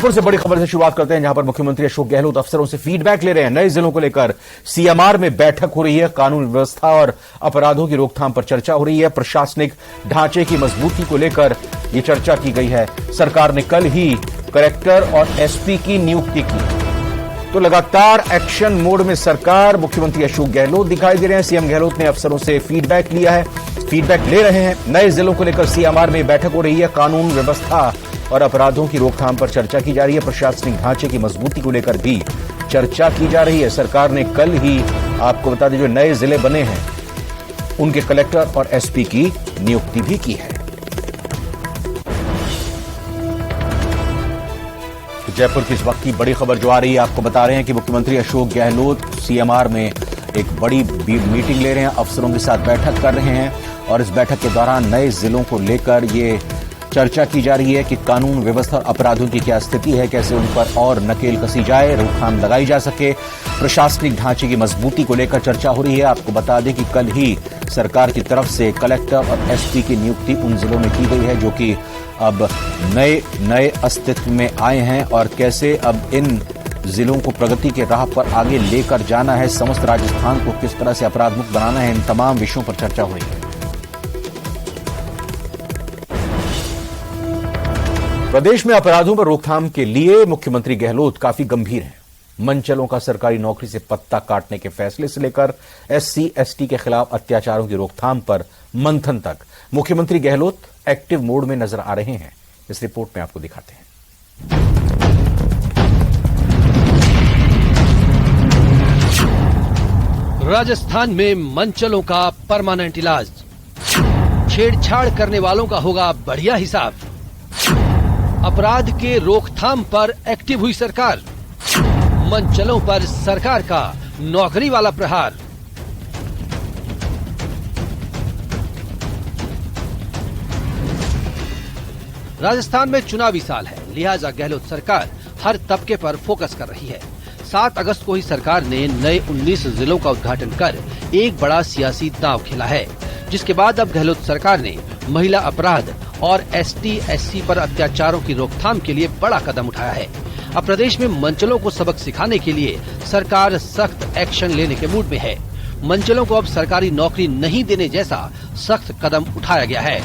जयपुर से बड़ी खबर से शुरुआत करते हैं, जहां पर मुख्यमंत्री अशोक गहलोत अफसरों से फीडबैक ले रहे हैं। नए जिलों को लेकर सीएमआर में बैठक हो रही है। कानून व्यवस्था और अपराधों की रोकथाम पर चर्चा हो रही है। प्रशासनिक ढांचे की मजबूती को लेकर यह चर्चा की गई है। सरकार ने कल ही कलेक्टर और एसपी की नियुक्ति की, तो लगातार एक्शन मोड में सरकार। मुख्यमंत्री अशोक गहलोत दिखाई दे रहे हैं। सीएम गहलोत ने अफसरों से फीडबैक लिया है, फीडबैक ले रहे हैं। नए जिलों को लेकर सीएमआर में बैठक हो रही है। कानून व्यवस्था और अपराधों की रोकथाम पर चर्चा की जा रही है। प्रशासनिक ढांचे की मजबूती को लेकर भी चर्चा की जा रही है। सरकार ने कल ही, आपको बता दें, जो नए जिले बने हैं उनके कलेक्टर और एसपी की नियुक्ति भी की है। जयपुर की इस वक्त की बड़ी खबर जो आ रही है, आपको बता रहे हैं कि मुख्यमंत्री अशोक गहलोत सीएमआर में एक बड़ी मीटिंग ले रहे हैं, अफसरों के साथ बैठक कर रहे हैं। और इस बैठक के दौरान नए जिलों को लेकर ये चर्चा की जा रही है कि कानून व्यवस्था और अपराधों की क्या स्थिति है, कैसे उन पर और नकेल कसी जाए, रोकथाम लगाई जा सके। प्रशासनिक ढांचे की मजबूती को लेकर चर्चा हो रही है। आपको बता दें कि कल ही सरकार की तरफ से कलेक्टर और एसपी की नियुक्ति उन जिलों में की गई है जो कि अब नए अस्तित्व में आए हैं, और कैसे अब इन जिलों को प्रगति के राह पर आगे लेकर जाना है, समस्त राजस्थान को किस तरह से अपराध मुक्त बनाना है, इन तमाम विषयों पर चर्चा हुई है। प्रदेश में अपराधों पर रोकथाम के लिए मुख्यमंत्री गहलोत काफी गंभीर हैं। मनचलों का सरकारी नौकरी से पत्ता काटने के फैसले से लेकर SC/ST के खिलाफ अत्याचारों की रोकथाम पर मंथन तक मुख्यमंत्री गहलोत एक्टिव मोड में नजर आ रहे हैं। इस रिपोर्ट में आपको दिखाते हैं। राजस्थान में मनचलों का परमानेंट इलाज, छेड़छाड़ करने वालों का होगा बढ़िया हिसाब। अपराध के रोकथाम पर एक्टिव हुई सरकार, मनचलों पर सरकार का नौकरी वाला प्रहार। राजस्थान में चुनावी साल है, लिहाजा गहलोत सरकार हर तबके पर फोकस कर रही है। 7 अगस्त को ही सरकार ने नए 19 जिलों का उद्घाटन कर एक बड़ा सियासी दांव खेला है, जिसके बाद अब गहलोत सरकार ने महिला अपराध और ST/SC पर अत्याचारों की रोकथाम के लिए बड़ा कदम उठाया है। अब प्रदेश में मनचलों को सबक सिखाने के लिए सरकार सख्त एक्शन लेने के मूड में है। मनचलों को अब सरकारी नौकरी नहीं देने जैसा सख्त कदम उठाया गया है।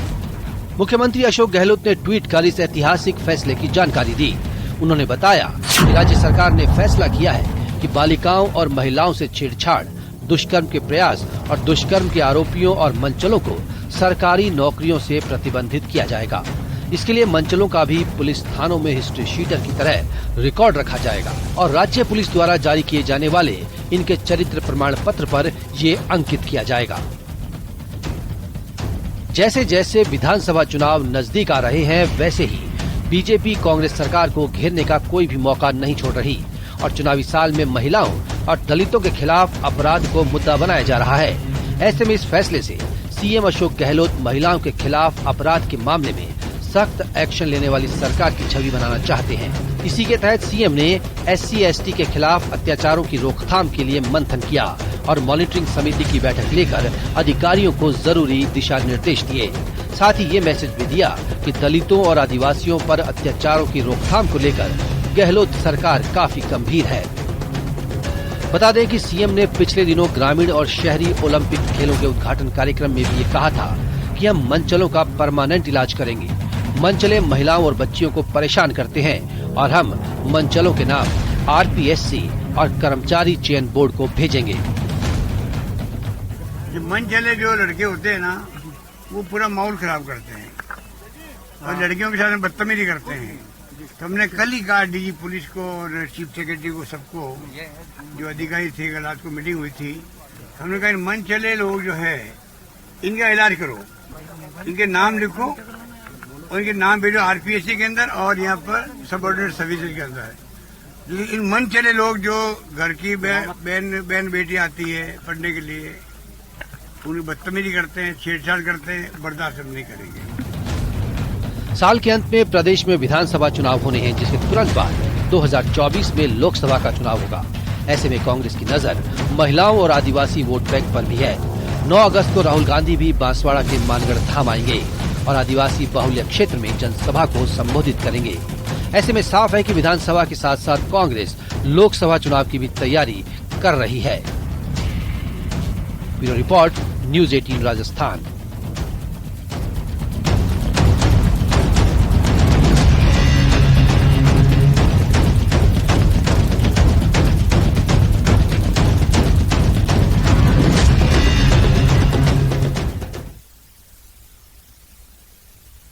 मुख्यमंत्री अशोक गहलोत ने ट्वीट कर इस ऐतिहासिक फैसले की जानकारी दी। उन्होंने बताया कि राज्य सरकार ने फैसला किया है कि बालिकाओं और महिलाओं से छेड़छाड़, दुष्कर्म के प्रयास और दुष्कर्म के आरोपियों और मनचलों को सरकारी नौकरियों से प्रतिबंधित किया जाएगा। इसके लिए मनचलों का भी पुलिस थानों में हिस्ट्री शीटर की तरह रिकॉर्ड रखा जाएगा और राज्य पुलिस द्वारा जारी किए जाने वाले इनके चरित्र प्रमाण पत्र पर ये अंकित किया जाएगा। जैसे जैसे विधानसभा चुनाव नजदीक आ रहे हैं, वैसे ही बीजेपी कांग्रेस सरकार को घेरने का कोई भी मौका नहीं छोड़ रही और चुनावी साल में महिलाओं और दलितों के खिलाफ अपराध को मुद्दा बनाया जा रहा है। ऐसे में इस फैसले से सीएम अशोक गहलोत महिलाओं के खिलाफ अपराध के मामले में सख्त एक्शन लेने वाली सरकार की छवि बनाना चाहते हैं। इसी के तहत सीएम ने SC/ST के खिलाफ अत्याचारों की रोकथाम के लिए मंथन किया और मॉनिटरिंग समिति की बैठक लेकर अधिकारियों को जरूरी दिशा निर्देश दिए। साथ ही ये मैसेज भी दिया कि दलितों और आदिवासियों पर अत्याचारों की रोकथाम को लेकर गहलोत सरकार काफी गंभीर है। बता दें कि सीएम ने पिछले दिनों ग्रामीण और शहरी ओलंपिक खेलों के उद्घाटन कार्यक्रम में भी ये कहा था कि हम मनचलों का परमानेंट इलाज करेंगे। मनचले महिलाओं और बच्चियों को परेशान करते हैं और हम मनचलों के नाम RPSC और कर्मचारी चयन बोर्ड को भेजेंगे। मनचले जो लड़के होते हैं ना, वो पूरा माहौल खराब करते हैं और लड़कियों के साथ बदतमीजी करते हैं। तो हमने कल ही कहा DG पुलिस को और चीफ सेक्रेटरी को, सबको जो अधिकारी थे, कल रात को मीटिंग हुई थी, हमने कहा मनचले लोग जो है इनका इलाज करो, इनके नाम लिखो और इनके नाम भेजो RPSC के अंदर और यहाँ पर सबऑर्डिनेट सर्विसेज के अंदर। इन मनचले लोग जो घर की बहन बेटी आती है पढ़ने के लिए, उन्हें बदतमीजी करते हैं, छेड़छाड़ करते हैं, बर्दाश्त नहीं करेंगे। साल के अंत में प्रदेश में विधानसभा चुनाव होने हैं, जिसके तुरंत बाद 2024 में लोकसभा का चुनाव होगा। ऐसे में कांग्रेस की नजर महिलाओं और आदिवासी वोट बैंक पर भी है। 9 अगस्त को राहुल गांधी भी बांसवाड़ा के मानगढ़ धाम आएंगे और आदिवासी बाहुल्य क्षेत्र में जनसभा को संबोधित करेंगे। ऐसे में साफ है कि विधानसभा के साथ साथ कांग्रेस लोकसभा चुनाव की भी तैयारी कर रही है। Bureau report, news 18 Rajasthan.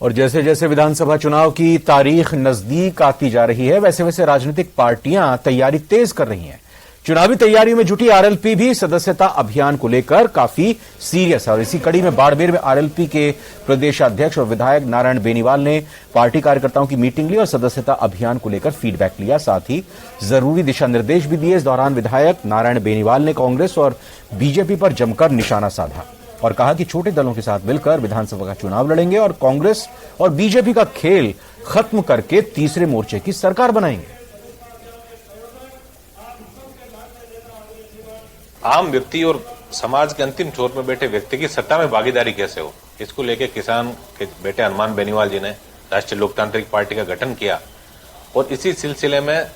और जैसे जैसे विधानसभा चुनाव की तारीख नजदीक आती जा रही है, वैसे वैसे राजनीतिक पार्टियां तैयारी तेज कर रही हैं। चुनावी तैयारियों में जुटी आरएलपी भी सदस्यता अभियान को लेकर काफी सीरियस है। और इसी कड़ी में बाड़मेर में आरएलपी के प्रदेशाध्यक्ष और विधायक नारायण बेनीवाल ने पार्टी कार्यकर्ताओं की मीटिंग ली और सदस्यता अभियान को लेकर फीडबैक लिया, साथ ही जरूरी दिशा निर्देश भी दिए। इस दौरान विधायक नारायण बेनीवाल ने कांग्रेस और बीजेपी पर जमकर निशाना साधा और कहा कि छोटे दलों के साथ मिलकर विधानसभा का चुनाव लड़ेंगे और कांग्रेस और बीजेपी का खेल खत्म करके तीसरे मोर्चे की सरकार बनाएंगे। आम व्यक्ति और समाज के अंतिम छोर में बैठे व्यक्ति की सत्ता में भागीदारी कैसे हो, इसको लेकर किसान के बेटे हनुमान बेनीवाल जी ने राष्ट्रीय लोकतांत्रिक पार्टी का गठन किया और इसी सिलसिले में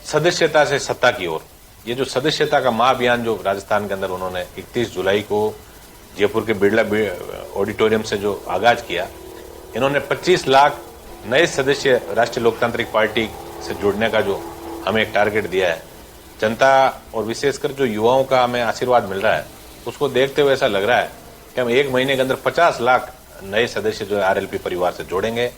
सदस्यता से सत्ता की ओर ये जो सदस्यता का महाअभियान जो राजस्थान के अंदर उन्होंने 31 जुलाई को जयपुर के बिरला ऑडिटोरियम से जो आगाज किया, इन्होंने 25 लाख नए सदस्य राष्ट्रीय लोकतांत्रिक पार्टी से जुड़ने का जो हमें एक टारगेट दिया है। जनता और विशेषकर जो युवाओं का हमें आशीर्वाद मिल रहा है, उसको देखते हुए ऐसा लग रहा है कि हम एक महीने के अंदर 50 लाख नए सदस्य जो है आरएलपी परिवार से जोड़ेंगे।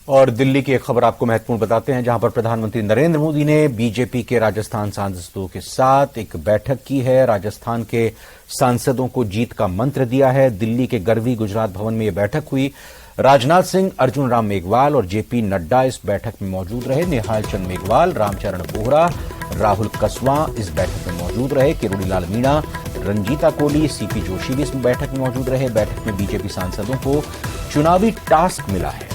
और दिल्ली की एक खबर आपको महत्वपूर्ण बताते हैं, जहां पर प्रधानमंत्री नरेंद्र मोदी ने बीजेपी के राजस्थान सांसदों के साथ एक बैठक की है। राजस्थान के सांसदों को जीत का मंत्र दिया है। दिल्ली के गरवी गुजरात भवन में यह बैठक हुई। राजनाथ सिंह, अर्जुन राम मेघवाल और जेपी नड्डा इस बैठक में मौजूद रहे। निहाल चंद मेघवाल, रामचरण बोहरा, राहुल कसवां इस बैठक में मौजूद रहे। किरोड़ी लाल मीणा, रंजीता कोली, सीपी जोशी भी इस बैठक में मौजूद रहे। बैठक में बीजेपी सांसदों को चुनावी टास्क मिला है।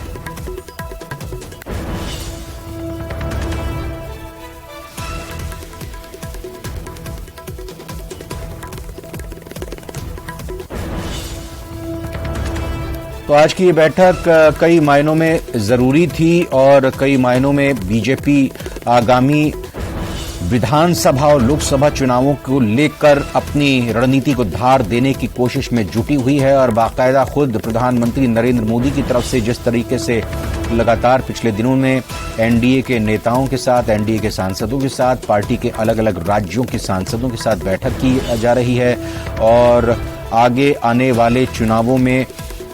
तो आज की ये बैठक कई मायनों में जरूरी थी और कई मायनों में बीजेपी आगामी विधानसभा और लोकसभा चुनावों को लेकर अपनी रणनीति को धार देने की कोशिश में जुटी हुई है। और बाकायदा खुद प्रधानमंत्री नरेंद्र मोदी की तरफ से जिस तरीके से लगातार पिछले दिनों में एनडीए के नेताओं के साथ, एनडीए के सांसदों के साथ, पार्टी के अलग अलग राज्यों के सांसदों के साथ बैठक की जा रही है और आगे आने वाले चुनावों में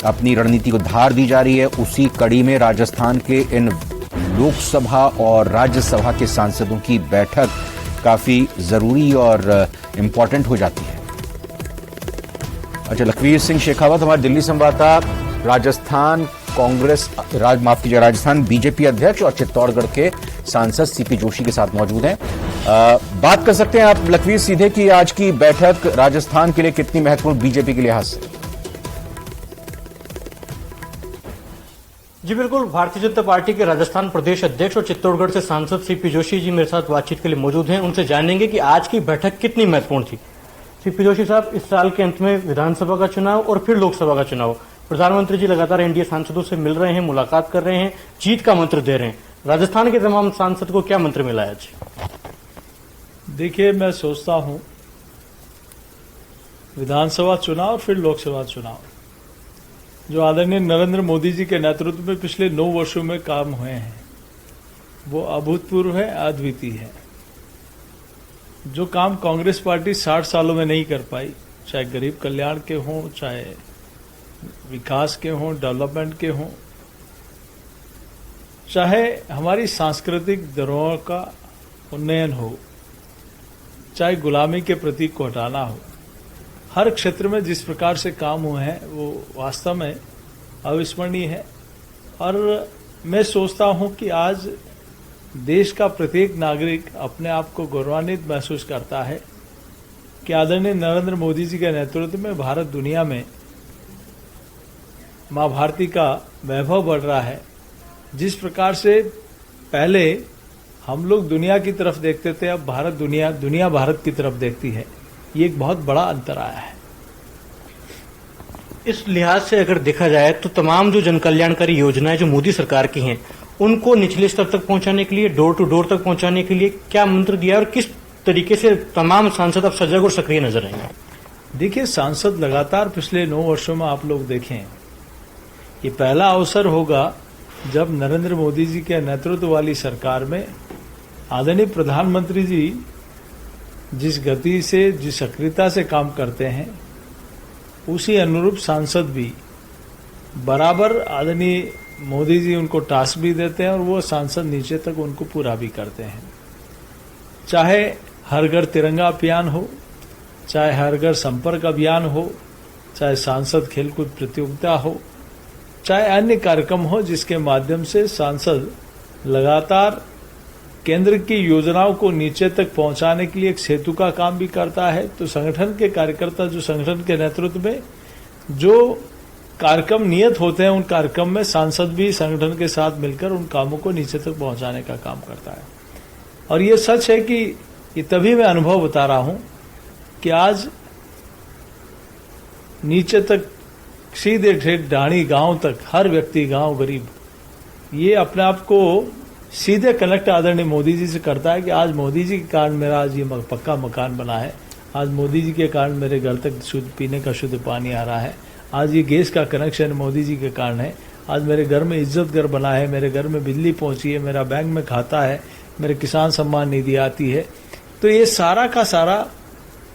अपनी रणनीति को धार दी जा रही है, उसी कड़ी में राजस्थान के इन लोकसभा और राज्यसभा के सांसदों की बैठक काफी जरूरी और इंपॉर्टेंट हो जाती है। अच्छा, लखवीर सिंह शेखावत हमारे दिल्ली संवाददाता राजस्थान कांग्रेस राजस्थान बीजेपी अध्यक्ष और चित्तौड़गढ़ के सांसद सीपी जोशी के साथ मौजूद हैं। बात कर सकते हैं आप लखवीर सीधे कि आज की बैठक राजस्थान के लिए कितनी महत्वपूर्ण बीजेपी के लिहाज से? जी बिल्कुल, भारतीय जनता पार्टी के राजस्थान प्रदेश अध्यक्ष और चित्तौड़गढ़ से सांसद सीपी जोशी जी मेरे साथ बातचीत के लिए मौजूद हैं। उनसे जानेंगे कि आज की बैठक कितनी महत्वपूर्ण थी। सीपी जोशी साहब, इस साल के अंत में विधानसभा का चुनाव और फिर लोकसभा का चुनाव, प्रधानमंत्री जी लगातार एनडीए सांसदों से मिल रहे हैं, मुलाकात कर रहे हैं, जीत का मंत्र दे रहे हैं। राजस्थान के तमाम सांसद को क्या मंत्र मिला है आज? देखिए, मैं सोचता हूं विधानसभा चुनाव फिर लोकसभा चुनाव जो आदरणीय नरेंद्र मोदी जी के नेतृत्व में पिछले 9 वर्षों में काम हुए हैं, वो अभूतपूर्व है, अद्वितीय है। जो काम कांग्रेस पार्टी 60 सालों में नहीं कर पाई, चाहे गरीब कल्याण के हों, चाहे विकास के हों, डेवलपमेंट के हों, चाहे हमारी सांस्कृतिक धरोहर का उन्नयन हो, चाहे गुलामी के प्रतीक को हटाना हो, हर क्षेत्र में जिस प्रकार से काम हुए हैं वो वास्तव में अविस्मरणीय है। और मैं सोचता हूं कि आज देश का प्रत्येक नागरिक अपने आप को गौरवान्वित महसूस करता है कि आदरणीय नरेंद्र मोदी जी के नेतृत्व में भारत दुनिया में मां भारती का वैभव बढ़ रहा है। जिस प्रकार से पहले हम लोग दुनिया की तरफ देखते थे, अब भारत दुनिया भारत की तरफ देखती है। ये एक बहुत बड़ा अंतर आया है। इस लिहाज से अगर देखा जाए तो तमाम जो जन कल्याणकारी योजनाएं जो मोदी सरकार की हैं उनको निचले स्तर तक पहुंचाने के लिए, डोर टू डोर तक पहुंचाने के लिए क्या मंत्र दिया और किस तरीके से तमाम सांसद अब सजग और सक्रिय नजर आएंगे? देखिए, सांसद लगातार पिछले 9 वर्षों में आप लोग देखें, ये पहला अवसर होगा जब नरेंद्र मोदी जी के नेतृत्व वाली सरकार में आदरणीय प्रधानमंत्री जी जिस गति से, जिस सक्रियता से काम करते हैं, उसी अनुरूप सांसद भी बराबर आदरणीय मोदी जी उनको टास्क भी देते हैं और वो सांसद नीचे तक उनको पूरा भी करते हैं। चाहे हर घर तिरंगा अभियान हो, चाहे हर घर संपर्क अभियान हो, चाहे सांसद खेलकूद प्रतियोगिता हो, चाहे अन्य कार्यक्रम हो जिसके माध्यम से सांसद लगातार केंद्र की योजनाओं को नीचे तक पहुंचाने के लिए एक सेतु का काम भी करता है। तो संगठन के कार्यकर्ता जो संगठन के नेतृत्व में जो कार्यक्रम नियत होते हैं, उन कार्यक्रम में सांसद भी संगठन के साथ मिलकर उन कामों को नीचे तक पहुंचाने का काम करता है। और ये सच है कि ये तभी मैं अनुभव बता रहा हूं कि आज नीचे तक सीधे ठेठ ढाणी गांव तक हर व्यक्ति, गांव गरीब, ये अपने आप को सीधे कनेक्ट आदरणीय मोदी जी से करता है कि आज मोदी जी के कारण मेरा आज ये पक्का मकान बना है, आज मोदी जी के कारण मेरे घर तक शुद्ध पीने का शुद्ध पानी आ रहा है, आज ये गैस का कनेक्शन मोदी जी के कारण है, आज मेरे घर में इज्जत घर बना है, मेरे घर में बिजली पहुंची है, मेरा बैंक में खाता है, मेरे किसान सम्मान निधि आती है। तो ये सारा का सारा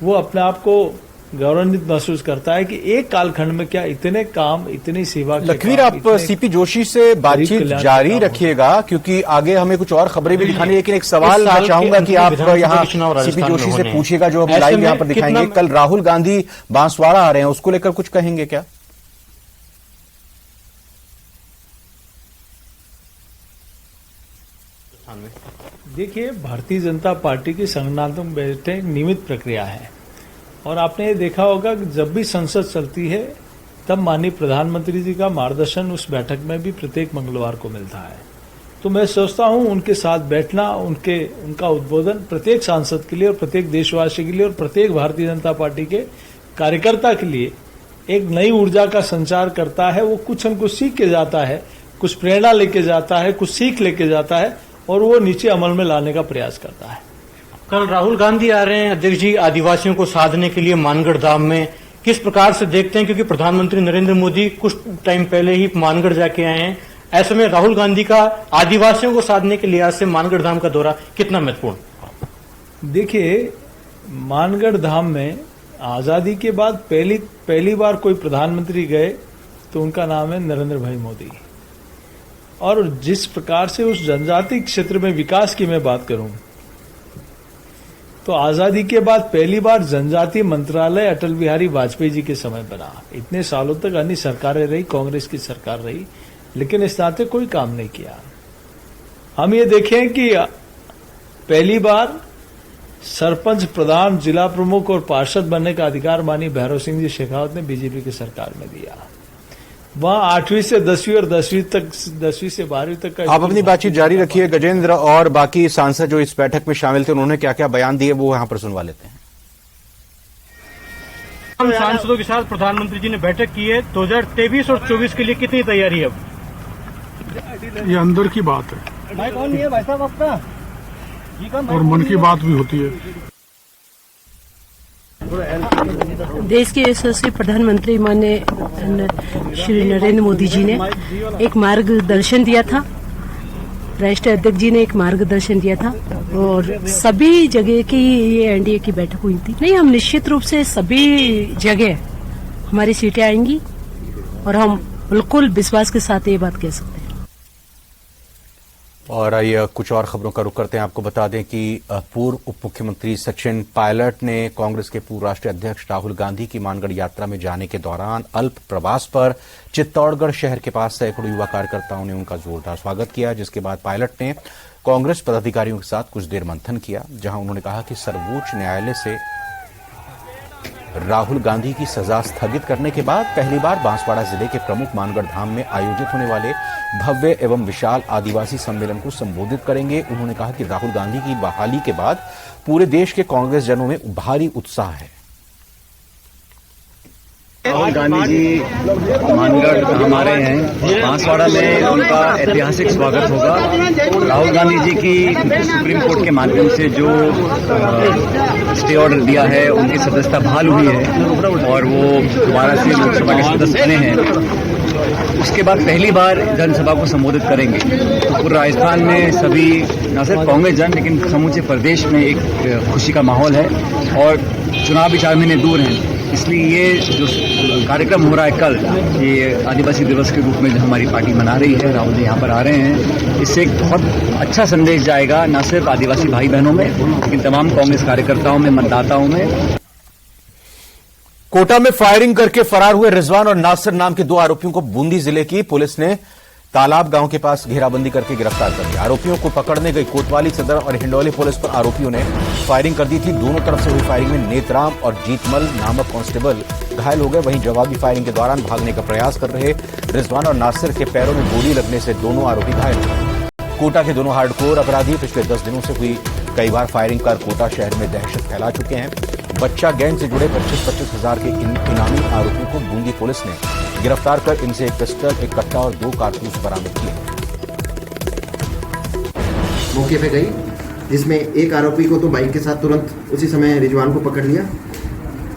वो अपने आप को गौरवान्वित महसूस करता है कि एक कालखंड में क्या इतने काम, इतनी सेवा। लखवीर, आप सीपी जोशी से बातचीत जारी रखिएगा क्योंकि आगे हमें कुछ और खबरें भी दिखानी है, लेकिन एक सवाल मैं चाहूंगा कि आप यहाँ सीपी जोशी से पूछिएगा जो हम लाइव यहाँ पर दिखाएंगे। कल राहुल गांधी बांसवाड़ा आ रहे हैं, उसको लेकर कुछ कहेंगे क्या? देखिए, भारतीय जनता पार्टी की संगठनात्मक बैठक एक नियमित प्रक्रिया है और आपने ये देखा होगा कि जब भी संसद चलती है तब माननीय प्रधानमंत्री जी का मार्गदर्शन उस बैठक में भी प्रत्येक मंगलवार को मिलता है। तो मैं सोचता हूं उनके साथ बैठना, उनका उद्बोधन प्रत्येक सांसद के लिए और प्रत्येक देशवासी के लिए और प्रत्येक भारतीय जनता पार्टी के कार्यकर्ता के लिए एक नई ऊर्जा का संचार करता है। वो कुछ न कुछ सीख के जाता है, कुछ प्रेरणा लेके जाता है, कुछ सीख लेके जाता है और वो नीचे अमल में लाने का प्रयास करता है। कल राहुल गांधी आ रहे हैं अध्यक्ष जी, आदिवासियों को साधने के लिए मानगढ़ धाम में, किस प्रकार से देखते हैं? क्योंकि प्रधानमंत्री नरेंद्र मोदी कुछ टाइम पहले ही मानगढ़ जाके आए हैं, ऐसे में राहुल गांधी का आदिवासियों को साधने के लिहाज से मानगढ़ धाम का दौरा कितना महत्वपूर्ण? देखिए, मानगढ़ धाम में आजादी के बाद पहली बार कोई प्रधानमंत्री गए तो उनका नाम है नरेंद्र भाई मोदी। और जिस प्रकार से उस जनजाति क्षेत्र में विकास की मैं बात करूं तो आजादी के बाद पहली बार जनजातीय मंत्रालय अटल बिहारी वाजपेयी जी के समय बना। इतने सालों तक अन्य सरकारें रही, कांग्रेस की सरकार रही, लेकिन इस नाते कोई काम नहीं किया। हम ये देखें कि पहली बार सरपंच, प्रधान, जिला प्रमुख और पार्षद बनने का अधिकार माननीय भैरव सिंह जी शेखावत ने बीजेपी की सरकार में दिया। वहां 8वीं से 10वीं और 10वीं से 12वीं तक का। आप अपनी बातचीत जारी रखिए। गजेंद्र और बाकी सांसद जो इस बैठक में शामिल थे उन्होंने क्या क्या बयान दिए वो यहां पर सुनवा लेते हैं। हम सांसदों के साथ प्रधानमंत्री जी ने बैठक की है। 2023 और 24 के लिए कितनी तैयारी है अब? ये अंदर की बात है भाई कौन है भाई साहब आपका? और मन की बात भी होती है। देश के यशस्वी प्रधानमंत्री माननीय श्री नरेंद्र मोदी जी ने एक मार्गदर्शन दिया था, राष्ट्रीय अध्यक्ष जी ने एक मार्गदर्शन दिया था और सभी जगह की ये एनडीए की बैठक हुई थी। नहीं, हम निश्चित रूप से सभी जगह हमारी सीटें आएंगी और हम बिल्कुल विश्वास के साथ ये बात कह सकते हैं। और आइए कुछ और खबरों का रुख करते हैं। आपको बता दें कि पूर्व उप मुख्यमंत्री सचिन पायलट ने कांग्रेस के पूर्व राष्ट्रीय अध्यक्ष राहुल गांधी की मानगढ़ यात्रा में जाने के दौरान अल्प प्रवास पर चित्तौड़गढ़ शहर के पास सैकड़ों युवा कार्यकर्ताओं ने उनका जोरदार स्वागत किया, जिसके बाद पायलट ने कांग्रेस पदाधिकारियों के साथ कुछ देर मंथन किया, जहां उन्होंने कहा कि सर्वोच्च न्यायालय से राहुल गांधी की सजा स्थगित करने के बाद पहली बार बांसवाड़ा जिले के प्रमुख मानगढ़ धाम में आयोजित होने वाले भव्य एवं विशाल आदिवासी सम्मेलन को संबोधित करेंगे। उन्होंने कहा कि राहुल गांधी की बहाली के बाद पूरे देश के कांग्रेस जनों में भारी उत्साह है। राहुल गांधी जी मानगढ़ हमारे हैं, बांसवाड़ा में उनका ऐतिहासिक स्वागत होगा। राहुल गांधी जी की सुप्रीम कोर्ट के माध्यम से जो स्टे ऑर्डर दिया है, उनकी सदस्यता बहाल हुई है और वो दोबारा से लोकसभा के सदस्य बने हैं। उसके बाद पहली बार जनसभा को संबोधित करेंगे। तो पूरे राजस्थान में सभी न सिर्फ कांग्रेस जन लेकिन समूचे प्रदेश में एक खुशी का माहौल है और चुनाव भी 4 महीने दूर हैं। इसलिए ये जो कार्यक्रम हो रहा है कल, ये आदिवासी दिवस के रूप में जो हमारी पार्टी मना रही है, राहुल जी यहाँ पर आ रहे हैं, इससे एक बहुत अच्छा संदेश जाएगा न सिर्फ आदिवासी भाई बहनों में लेकिन तमाम कांग्रेस कार्यकर्ताओं में, मतदाताओं में। कोटा में फायरिंग करके फरार हुए रिजवान और नासिर नाम के 2 आरोपियों को बूंदी जिले की पुलिस ने तालाब गांव के पास घेराबंदी करके गिरफ्तार कर लिया। आरोपियों को पकड़ने गई कोतवाली सदर और हिंडौली पुलिस पर आरोपियों ने फायरिंग कर दी थी। दोनों तरफ से हुई फायरिंग में नेतराम और जीतमल नामक कांस्टेबल घायल हो गए। वहीं जवाबी फायरिंग के दौरान भागने का प्रयास कर रहे रिजवान और नासिर के पैरों में गोली लगने से दोनों आरोपी घायल हो गए। कोटा के दोनों हार्डकोर अपराधी पिछले 10 दिनों से हुई कई बार फायरिंग कर कोटा शहर में दहशत फैला चुके हैं। बच्चा गैंग से जुड़े 25-25 हजार के इनामी आरोपियों को बूंदी पुलिस ने गिरफ्तार कर इनसे एक पिस्टल, एक कट्टा और 2 कारतूस बरामद किए। मौके पे गई, जिसमें एक आरोपी को तो बाइक के साथ तुरंत उसी समय रिजवान को पकड़ लिया।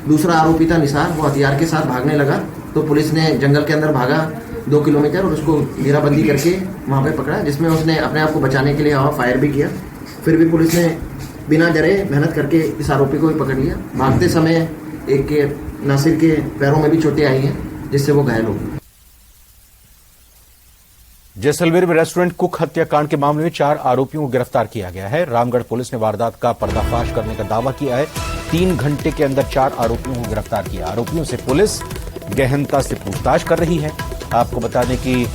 दूसरा आरोपी था निसार, वो हथियार के साथ भागने लगा तो पुलिस ने जंगल के अंदर भागा 2 किलोमीटर और उसको घेराबंदी करके वहां पे पकड़ा, जिसमें उसने अपने आप को बचाने के लिए हवा फायर भी किया। फिर भी पुलिस ने बिना डरे मेहनत करके इस आरोपी को भी पकड़ लिया। भागते समय एक के नासिर के पैरों में भी चोटें आई हैं, जिससे वो घायल हो गए। जैसलमेर में रेस्टोरेंट कुक हत्याकांड के मामले में 4 आरोपियों को गिरफ्तार किया गया है। रामगढ़ पुलिस ने वारदात का पर्दाफाश करने का दावा किया है। 3 घंटे के अंदर 4 आरोपियों को गिरफ्तार किया। आरोपियों से पुलिस गहनता से पूछताछ कर रही है। आपको बता दें कि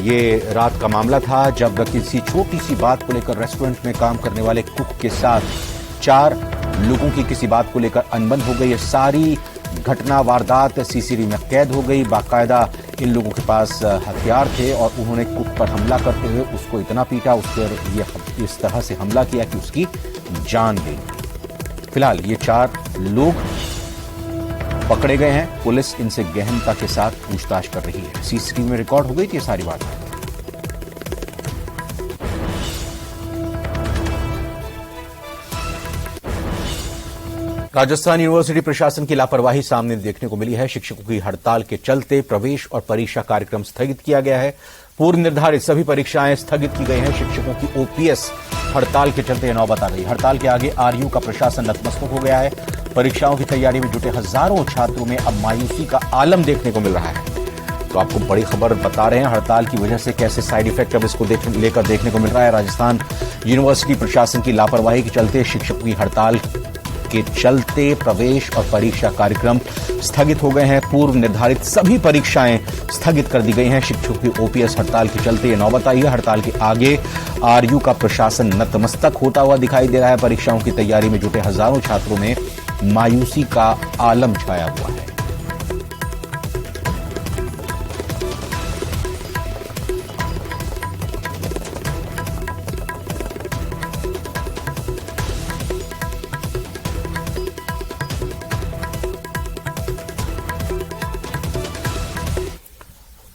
ये रात का मामला था जब किसी छोटी सी बात को लेकर रेस्टोरेंट में काम करने वाले कुक के साथ 4 लोगों की किसी बात को लेकर अनबन हो गई। ये सारी घटना वारदात सीसीटीवी में कैद हो गई। बाकायदा इन लोगों के पास हथियार थे और उन्होंने कुक पर हमला करते हुए उसको इतना पीटा, उस पर ये इस तरह से हमला किया कि उसकी जान गई। फिलहाल ये 4 लोग पकड़े गए हैं। पुलिस इनसे गहनता के साथ पूछताछ कर रही है। सीसीटीवी में रिकॉर्ड हो गई थी ये सारी बात। राजस्थान यूनिवर्सिटी प्रशासन की लापरवाही सामने देखने को मिली है। शिक्षकों की हड़ताल के चलते प्रवेश और परीक्षा कार्यक्रम स्थगित किया गया है। पूर्व निर्धारित सभी परीक्षाएं स्थगित की गई हैं। शिक्षकों की ओपीएस हड़ताल के चलते नौबत आ गई। हड़ताल के आगे आरयू का प्रशासन नतमस्तक हो गया है। परीक्षाओं की तैयारी में जुटे हजारों छात्रों में अब मायूसी का आलम देखने को मिल रहा है। तो आपको बड़ी खबर बता रहे हैं, हड़ताल की वजह से कैसे साइड इफेक्ट अब इसको लेकर देखने को मिल रहा है। राजस्थान यूनिवर्सिटी प्रशासन की लापरवाही के चलते शिक्षकों की हड़ताल के चलते प्रवेश और परीक्षा कार्यक्रम स्थगित हो गए हैं। पूर्व निर्धारित सभी परीक्षाएं स्थगित कर दी गई हैं। शिक्षकों की ओपीएस हड़ताल के चलते ये नौबत आई है। हड़ताल के आगे आरयू का प्रशासन नतमस्तक होता हुआ दिखाई दे रहा है। परीक्षाओं की तैयारी में जुटे हजारों छात्रों में मायूसी का आलम छाया हुआ है।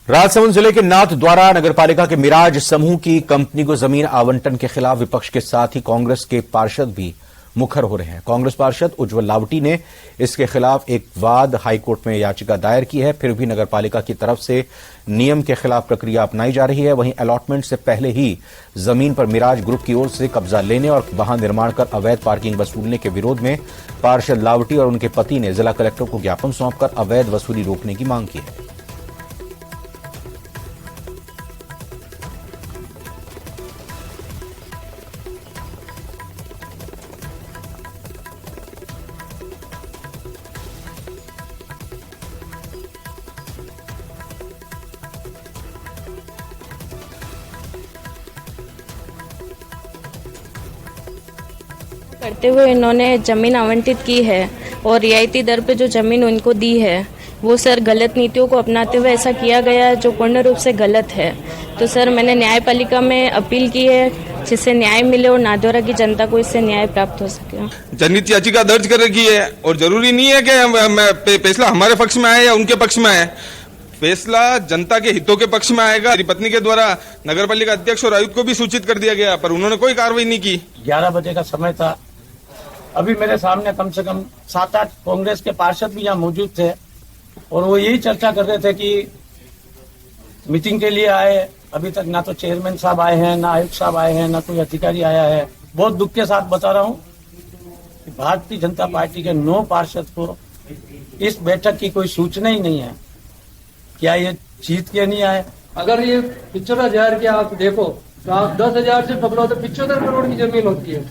राजसमंद जिले के नाथद्वारा नगरपालिका के मिराज समूह की कंपनी को जमीन आवंटन के खिलाफ विपक्ष के साथ ही कांग्रेस के पार्षद भी मुखर हो रहे हैं। कांग्रेस पार्षद उज्जवल लावटी ने इसके खिलाफ एक वाद हाईकोर्ट में याचिका दायर की है। फिर भी नगरपालिका की तरफ से नियम के खिलाफ प्रक्रिया अपनाई जा रही है। वहीं अलॉटमेंट से पहले ही जमीन पर मिराज ग्रुप की ओर से कब्जा लेने और वहां निर्माण कर अवैध पार्किंग वसूलने के विरोध में पार्षद लावटी और उनके पति ने जिला कलेक्टर को ज्ञापन सौंपकर अवैध वसूली रोकने की मांग की है। करते हुए इन्होंने जमीन आवंटित की है और रियायती दर पे जो जमीन उनको दी है वो सर गलत नीतियों को अपनाते हुए ऐसा किया गया है जो पूर्ण रूप से गलत है। तो सर मैंने न्यायपालिका में अपील की है जिससे न्याय मिले और नादौरा की जनता को इससे न्याय प्राप्त हो सके। जनहित याचिका दर्ज कर रखी है और जरूरी नहीं है कि फैसला हमारे पक्ष में आए या उनके पक्ष में आए, फैसला जनता के हितों के पक्ष में आएगा। मेरी पत्नी के द्वारा नगरपालिका अध्यक्ष और आयुक्त को भी सूचित कर दिया गया, पर उन्होंने कोई कार्रवाई नहीं की। 11 बजे का समय था। अभी मेरे सामने कम से कम 7-8 कांग्रेस के पार्षद भी यहाँ मौजूद थे और वो यही चर्चा कर रहे थे कि मीटिंग के लिए आए, अभी तक ना तो चेयरमैन साहब आए हैं, ना आयुक्त साहब आए हैं, ना कोई अधिकारी आया है। बहुत दुख के साथ बता रहा हूँ कि भारतीय जनता पार्टी के 9 पार्षद को इस बैठक की कोई सूचना ही नहीं है। क्या ये जीत के नहीं आए? अगर ये 75,000 के आप देखो तो आप 10,000 से पकड़ो तो 75 करोड़ की जमीन होती है।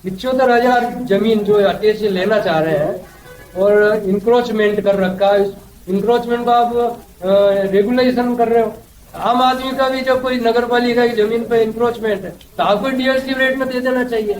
75,000 जमीन जो आरटीए से लेना चाह रहे हैं और इंक्रोचमेंट कर रखा है। इंक्रोचमेंट को आप रेगुलेशन कर रहे हो। आम आदमी का भी जब कोई नगर पालिका की जमीन पे इंक्रोचमेंट है तो आपको डीएससी रेट में दे देना चाहिए।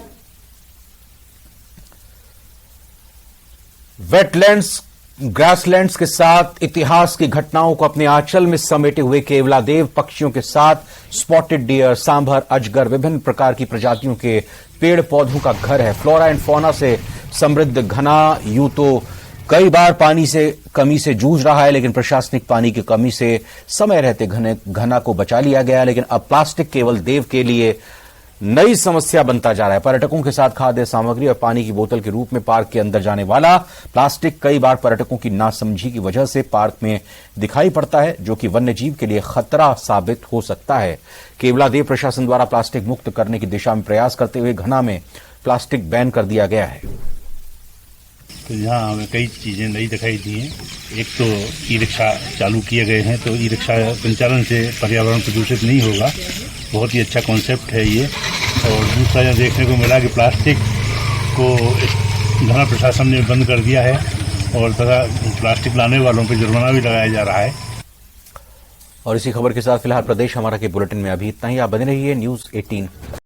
वेटलैंड्स, ग्रासलैंड्स के साथ इतिहास की घटनाओं को अपने आंचल में समेटे हुए केवलादेव पक्षियों के साथ स्पॉटेड डियर, सांभर, अजगर, विभिन्न प्रकार की प्रजातियों के पेड़ पौधों का घर है। फ्लोरा एंड फौना से समृद्ध घना यूं तो कई बार पानी से कमी से जूझ रहा है, लेकिन प्रशासनिक पानी की कमी से समय रहते घना को बचा लिया गया। लेकिन अब प्लास्टिक केवल देव के लिए नई समस्या बनता जा रहा है। पर्यटकों के साथ खाद्य सामग्री और पानी की बोतल के रूप में पार्क के अंदर जाने वाला प्लास्टिक कई बार पर्यटकों की नासमझी की वजह से पार्क में दिखाई पड़ता है, जो कि वन्यजीव के लिए खतरा साबित हो सकता है। केवलादेव प्रशासन द्वारा प्लास्टिक मुक्त करने की दिशा में प्रयास करते हुए घना में प्लास्टिक बैन कर दिया गया है। तो यहाँ हमें कई चीजें नई दिखाई दी हैं। एक तो ई रिक्शा चालू किए गए हैं, तो ई रिक्शा संचालन से पर्यावरण प्रदूषित नहीं होगा। बहुत ही अच्छा कॉन्सेप्ट है ये। और दूसरा यह देखने को मिला कि प्लास्टिक को घना प्रशासन ने बंद कर दिया है और तथा प्लास्टिक लाने वालों पर जुर्माना भी लगाया जा रहा है। और इसी खबर के साथ फिलहाल प्रदेश हमारा के बुलेटिन में अभी इतना ही। आप बने रहिए न्यूज़ 18।